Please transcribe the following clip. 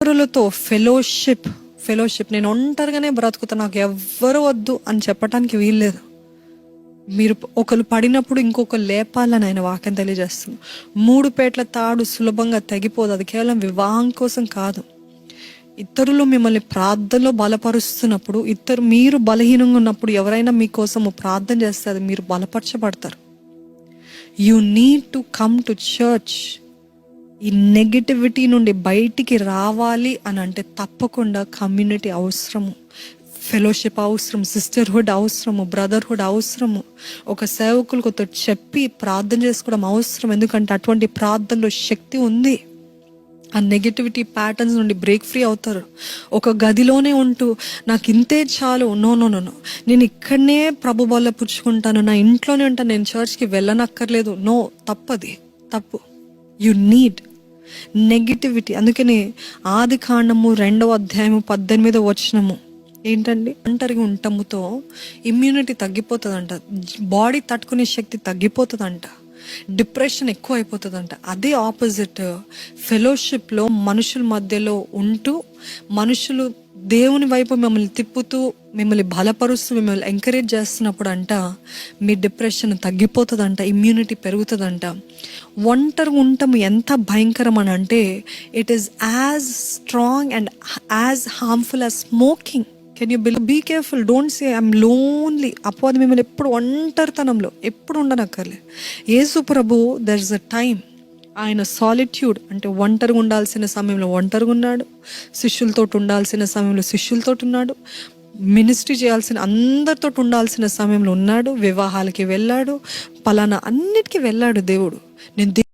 ఇతరులతో ఫెలోషిప్ నేను ఒంటరిగానే బ్రతుకుతా, నాకు ఎవ్వరు వద్దు అని చెప్పడానికి వీల్లేదు. మీరు ఒకరు పడినప్పుడు ఇంకొకరు లేపాలని ఆయన వాక్యం తెలియజేస్తుంది. 3 పేట్ల తాడు సులభంగా తెగిపోదు. అది కేవలం వివాహం కోసం కాదు. ఇతరులు మిమ్మల్ని ప్రార్థనలో బలపరుస్తున్నప్పుడు, మీరు బలహీనంగా ఉన్నప్పుడు ఎవరైనా మీకోసము ప్రార్థన చేస్తే అది మీరు బలపరచబడతారు. You need to come to church. ఈ నెగిటివిటీ నుండి బయటికి రావాలి అని అంటే తప్పకుండా కమ్యూనిటీ అవసరము, ఫెలోషిప్ అవసరం, సిస్టర్హుడ్ అవసరము, బ్రదర్హుడ్ అవసరము. ఒక సేవకులకు చెప్పి ప్రార్థన చేసుకోవడం అవసరం. ఎందుకంటే అటువంటి ప్రార్థనలో శక్తి ఉంది. ఆ నెగిటివిటీ ప్యాటర్న్స్ నుండి బ్రేక్ ఫ్రీ అవుతారు. ఒక గదిలోనే ఉంటూ నాకు ఇంతే చాలు, నో, నేను ఇక్కడనే ప్రభు బల్ల పుచ్చుకుంటాను, నా ఇంట్లోనే ఉంటాను, నేను చర్చ్కి వెళ్ళనక్కర్లేదు, నో, తప్పు. You need negativity. అందుకని ఆదికాండము 2వ అధ్యాయము 18వ వచనము ఏంటండి, ఒంటరిగా ఉండటముతో ఇమ్యూనిటీ తగ్గిపోతుందంట, బాడీ తట్టుకునే శక్తి తగ్గిపోతుందంట, డిప్రెషన్ ఎక్కువ అయిపోతుందంట. అదే ఆపోజిట్ ఫెలోషిప్లో మనుషుల మధ్యలో ఉంటూ, మనుషులు దేవుని వైపు మిమ్మల్ని తిప్పుతూ, మిమ్మల్ని బలపరుస్తూ, మిమ్మల్ని ఎంకరేజ్ చేస్తున్నప్పుడు అంట మీ డిప్రెషన్ తగ్గిపోతుందంట, ఇమ్యూనిటీ పెరుగుతుందంట. ఒంటరిగా ఉండటం ఎంత భయంకరం అని అంటే it is as strong and as harmful as smoking. Can you be careful, don't say I'm lonely. అపవాది మిమ్మల్ని ఎప్పుడు ఒంటరితనంలో ఎప్పుడు ఉండనక్కర్లే. యేసు ప్రభు దర్ ఇస్ అ టైమ్, ఆయన సాలిట్యూడ్ అంటే ఒంటరిగా ఉండాల్సిన సమయంలో ఒంటరిగా ఉన్నాడు, శిష్యులతో ఉండాల్సిన సమయంలో శిష్యులతో ఉన్నాడు, మినిస్ట్రీ చేయాల్సిన అందరితో ఉండాల్సిన సమయంలో ఉన్నాడు, వివాహాలకి వెళ్ళాడు, పలానా అన్నిటికీ వెళ్ళాడు దేవుడు. నేను